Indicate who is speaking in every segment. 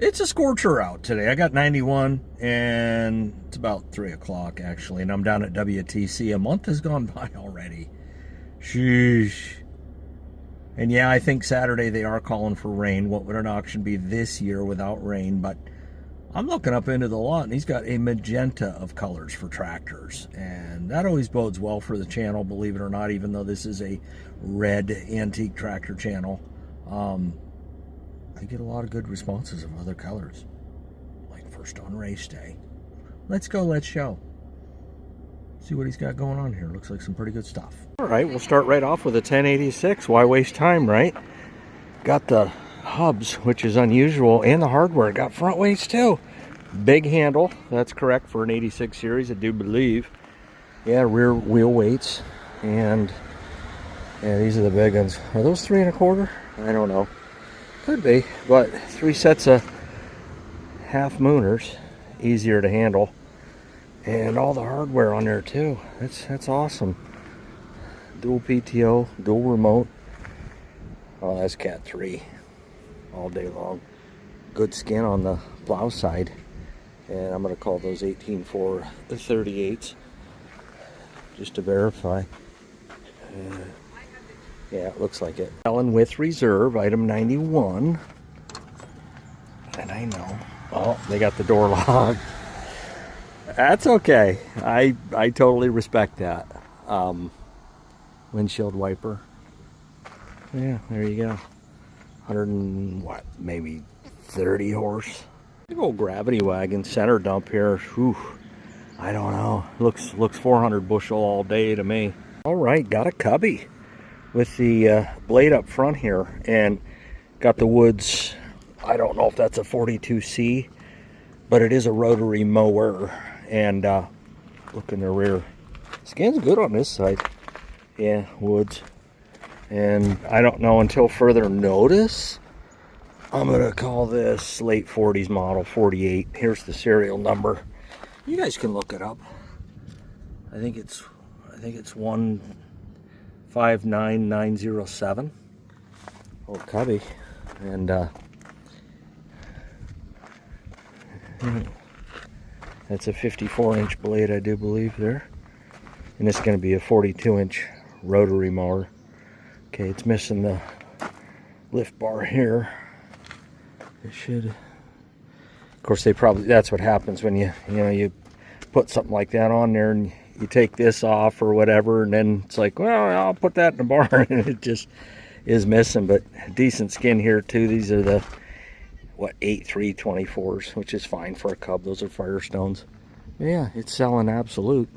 Speaker 1: It's a scorcher out today. I got 91, and it's about 3 o'clock, actually, and I'm down at WTC. A month has gone by already. Sheesh. And yeah, I think Saturday they are calling for rain. What would an auction be this year without rain? But I'm looking up into the lot, and he's got a magenta of colors for tractors. And that always bodes well for the channel, believe it or not, even though this is a red antique tractor channel. I get a lot of good responses of other colors, like first on race day. Let's go, let's show. See what he's got going on here. Looks like some pretty good stuff. All right, we'll start right off with a 1086. Why waste time, right? Got the hubs, which is unusual, and the hardware. Got front weights too. Big handle, that's correct for an 86 series, I do believe. Yeah, rear wheel weights, and yeah, these are the big ones. Are those 3 1/4? I don't know. Could be, but 3 sets of half mooners, easier to handle, and all the hardware on there too. That's awesome. Dual PTO, dual remote. Oh, that's Cat 3 all day long. Good skin on the plow side, and I'm going to call those 18.4 38s just to verify. Yeah, it looks like it. Selling with reserve, item 91. And I know. Oh, they got the door locked. That's okay. I totally respect that. Windshield wiper. Yeah, there you go. 100 and what? Maybe 30 horse. Big old gravity wagon center dump here. Whew. I don't know. Looks 400 bushel all day to me. All right, got a cubby with the blade up front here, and got the Woods. I don't know if that's a 42C, but it is a rotary mower. And look in the rear, skin's good on this side. Yeah, Woods. And I don't know until further notice, I'm gonna call this late 40s model, 48. Here's the serial number. You guys can look it up. I think it's 159907. Old cubby. And that's a 54-inch blade, I do believe, there. And it's going to be a 42-inch rotary mower. Okay, it's missing the lift bar here. It should. Of course, that's what happens when you put something like that on there, and you take this off or whatever, and then it's like, well, I'll put that in the barn, and it just is missing. But decent skin here too. These are the 8.324s, which is fine for a cub. Those are Firestones. Yeah, it's selling absolute.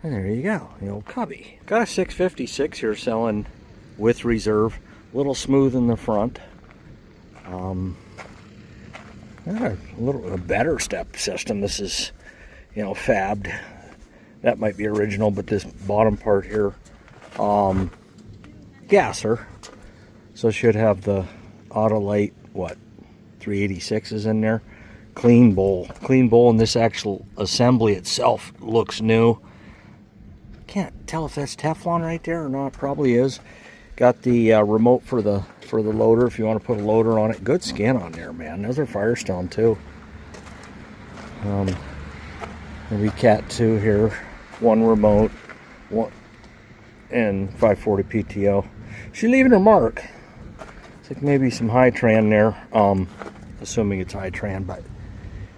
Speaker 1: And there you go, the old cubby. Got a 656 here selling with reserve. A little smooth in the front. Got a better step system. This is, fabbed. That might be original, but this bottom part here, gasser. So it should have the Autolite, 386s in there. Clean bowl, and this actual assembly itself looks new. Can't tell if that's Teflon right there or not. Probably is. Got the remote for the loader if you want to put a loader on it. Good skin on there, man. Those are Firestone too. Maybe Cat 2 here. 1 remote, 1 and 540 PTO. She's leaving her mark. It's like maybe some high tran there. Assuming it's high tran, but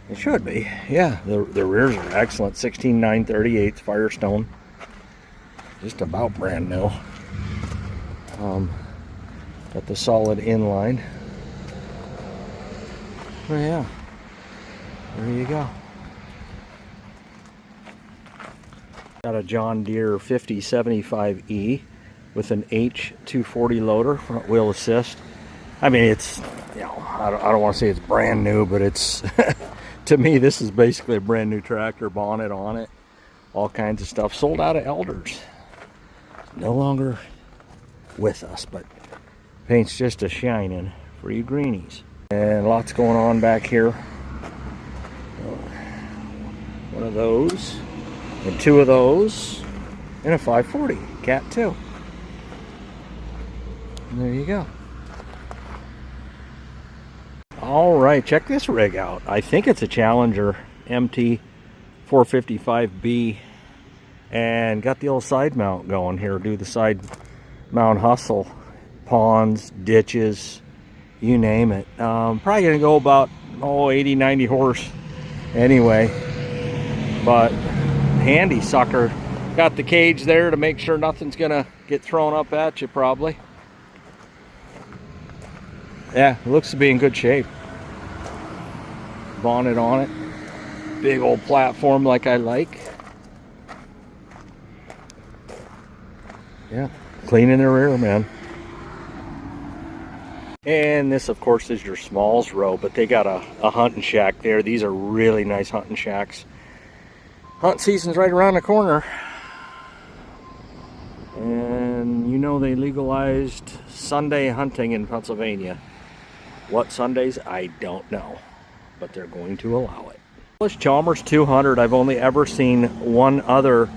Speaker 1: it should be. Yeah, the rears are excellent. 16.938 Firestone. Just about brand new. Got the solid inline. Oh yeah, there you go. Got a John Deere 5075E with an H240 loader, front wheel assist. I mean, it's, I don't want to say it's brand new, but it's, to me, this is basically a brand new tractor, bonnet on it, all kinds of stuff. Sold out of Elders. No longer with us, but paint's just a shining for you greenies. And lots going on back here. One of those, and 2 of those, and a 540 Cat 2. And there you go. All right, check this rig out. I think it's a Challenger MT 455B, and got the old side mount going here. Do the side mount hustle, ponds, ditches, you name it. Probably gonna go about 80-90 horse anyway, but handy sucker. Got the cage there to make sure nothing's gonna get thrown up at you probably. Yeah, it looks to be in good shape. Bonnet on it. Big old platform like I like. Yeah, clean in the rear, man. And this, of course, is your Smalls row, but they got a hunting shack there. These are really nice hunting shacks. Hunt season's right around the corner. And you know they legalized Sunday hunting in Pennsylvania. What Sundays, I don't know, but they're going to allow it. This Chalmers 200, I've only ever seen one other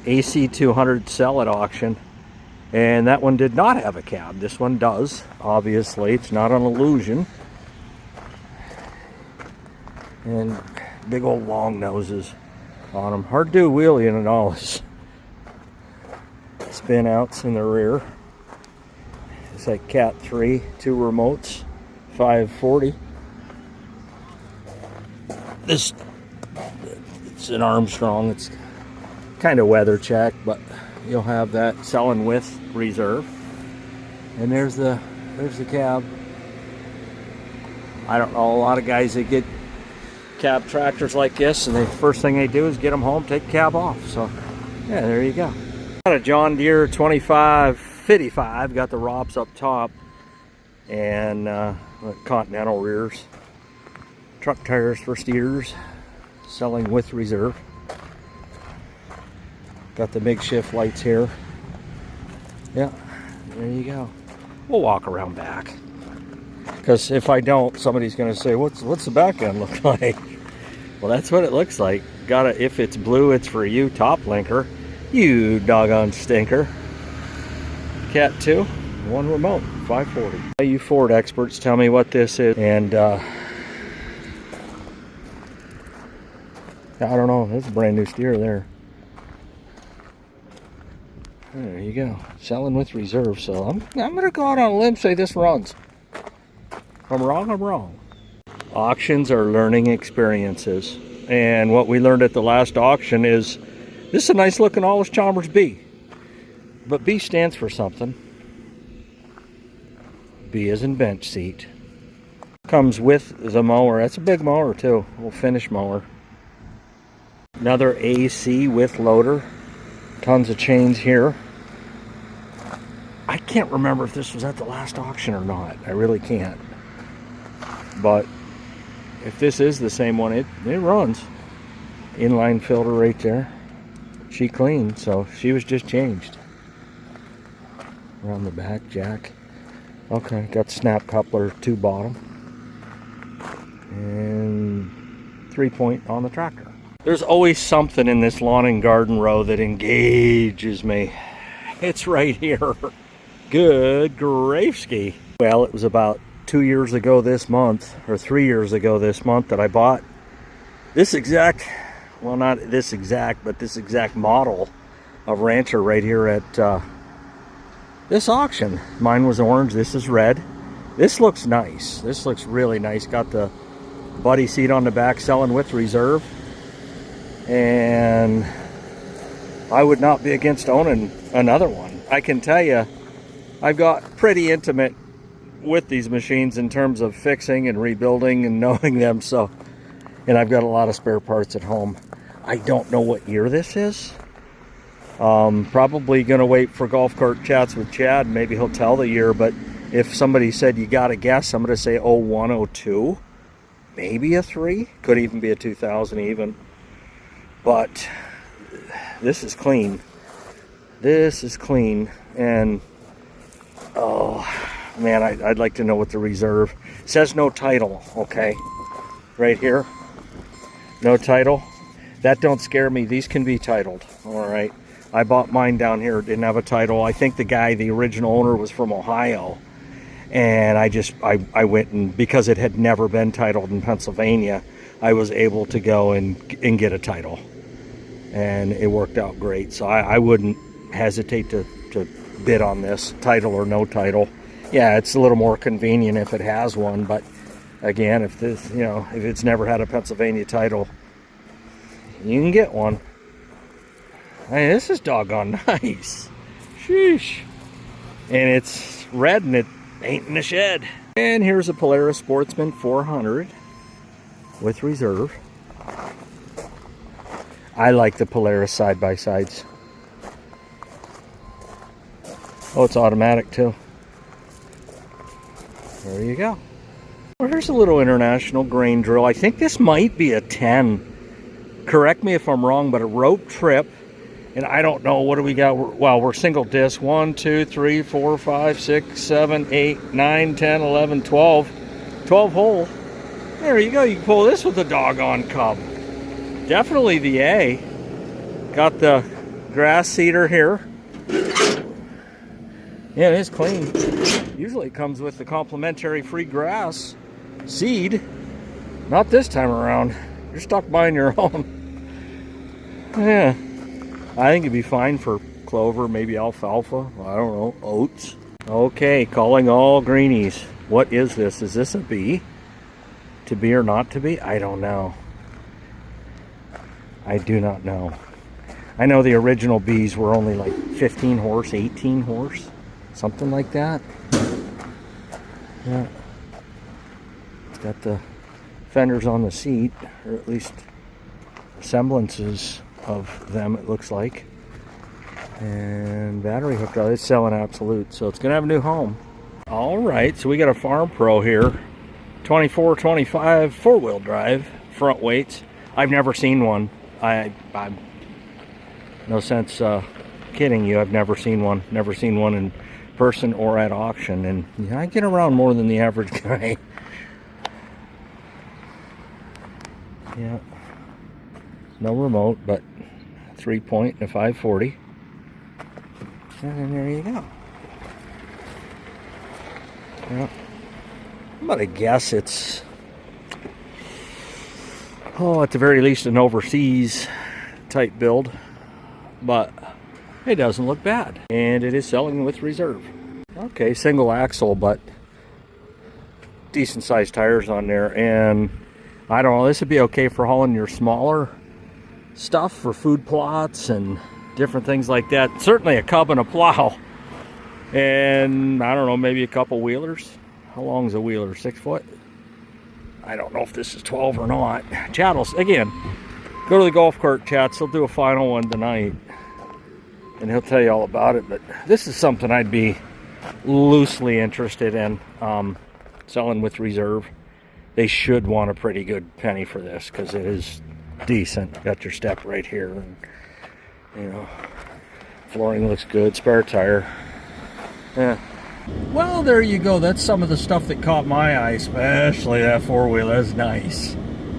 Speaker 1: AC 200 sell at auction, and that one did not have a cab. This one does, obviously. It's not an illusion. And big old long noses on them. Hard to do wheelie in and all this. Spin outs in the rear. It's like Cat 3, 2 remotes. 540. This, it's an Armstrong. It's kind of weather checked, but you'll have that selling with reserve. And there's the cab. I don't know, a lot of guys that get cab tractors like this, and the first thing they do is get them home, take the cab off. So yeah, there you go. Got a John Deere 2555. Got the ROPS up top, and Continental rears, truck tires for steers, selling with reserve. Got the makeshift lights here. Yeah, there you go. We'll walk around back, because if I don't, somebody's going to say, what's the back end look like? Well, that's what it looks like. If it's blue, it's for you, top linker. You doggone stinker. Cat 2, 1 remote. 540. You Ford experts, tell me what this is. And I don't know, that's a brand new steer there. There you go, selling with reserve. So I'm gonna go out on a limb and say this runs. If I'm wrong, I'm wrong. Auctions are learning experiences, and what we learned at the last auction is this is a nice looking Allis Chalmers B, but B stands for something. B is in bench seat. Comes with the mower. That's a big mower too. A little finish mower. Another AC with loader. Tons of chains here. I can't remember if this was at the last auction or not. I really can't. But if this is the same one, it runs. Inline filter right there. She cleaned, so she was just changed. Around the back, jack. Okay, got snap coupler 2 bottom, and 3-point on the tractor. There's always something in this lawn and garden row that engages me. It's right here. Good gravesky. Well, it was about 2 years ago this month, or 3 years ago this month, that I bought this exact, well, not this exact, but this exact model of Rancher right here at this auction. Mine was orange, this is red. This looks nice. This looks really nice. Got the buddy seat on the back, selling with reserve. And I would not be against owning another one. I can tell you, I've got pretty intimate with these machines in terms of fixing and rebuilding and knowing them. So, and I've got a lot of spare parts at home. I don't know what year this is. Probably gonna wait for Golf Cart Chats with Chad. Maybe he'll tell the year, but if somebody said you gotta guess, I'm gonna say 01, 02, maybe a 3, could even be a 2000 even. But this is clean. This is clean, and oh man, I'd like to know what the reserve. It says no title, okay, right here, no title. That don't scare me. These can be titled, all right. I bought mine down here, didn't have a title. I think the original owner was from Ohio, And I went, and because it had never been titled in Pennsylvania, I was able to go and get a title, and it worked out great. So I wouldn't hesitate to bid on this, title or no title. Yeah, it's a little more convenient if it has one, but again, if this, you know, if it's never had a Pennsylvania title, you can get one. I mean, this is doggone nice. Sheesh. And it's red and it ain't in the shed. And here's a Polaris Sportsman 400 with reserve. I like the Polaris side-by-sides. Oh, it's automatic too. There you go. Well, here's a little international grain drill. I think this might be a 10. Correct me if I'm wrong, but a rope trip. And I don't know, what do we got? Well, we're single disc. 1, 2, 3, 4, 5, 6, 7, 8, 9, 10, 11, 12. 12 hole. There you go. You can pull this with a doggone cub. Definitely the A. Got the grass seeder here. Yeah, it is clean. Usually it comes with the complimentary free grass seed. Not this time around. You're stuck buying your own. Yeah. I think it'd be fine for clover, maybe alfalfa. I don't know. Oats. Okay, calling all greenies. What is this? Is this a B? To be or not to be? I don't know. I do not know. I know the original Bs were only like 15 horse, 18 horse. Something like that. Yeah. It's got the fenders on the seat, or at least semblances of them, it looks like. And battery hooked up. It's selling absolute, so it's gonna have a new home. All right, so we got a Farm Pro here. 24, 25, four-wheel drive, front weights. I've never seen one. I'm no sense kidding you. I've never seen one. Never seen one in person or at auction, and yeah, I get around more than the average guy. Yeah, no remote, but 3-point and a 540, and there you go. Yeah, I'm gonna guess it's, at the very least an overseas type build, but it doesn't look bad, and it is selling with reserve. Okay, single axle, but decent sized tires on there, and I don't know, this would be okay for hauling your smaller stuff for food plots and different things like that. Certainly a cub and a plow, and I don't know, maybe a couple wheelers. How long is a wheeler? 6 foot? I don't know if this is 12 or not. Chattels, again, go to the golf cart chats. He'll do a final one tonight, and he'll tell you all about it. But this is something I'd be loosely interested in, selling with reserve. They should want a pretty good penny for this, because it is decent. Got your step right here, and you know, flooring looks good. Spare tire. Yeah. Well, there you go. That's some of the stuff that caught my eye, especially that four-wheeler. That's nice,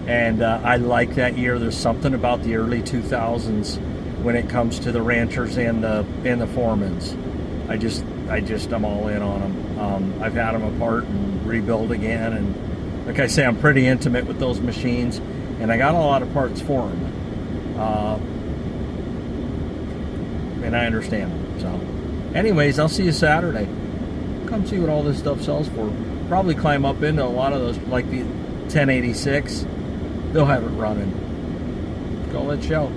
Speaker 1: and I like that year. There's something about the early 2000s when it comes to the ranchers and the Foremans. I'm all in on them. I've had them apart and rebuild again, and like I say, I'm pretty intimate with those machines, and I got a lot of parts for them, and I understand them. So anyways, I'll see you Saturday. Come see what all this stuff sells for. Probably climb up into a lot of those, like the 1086. They'll have it running. Call it show.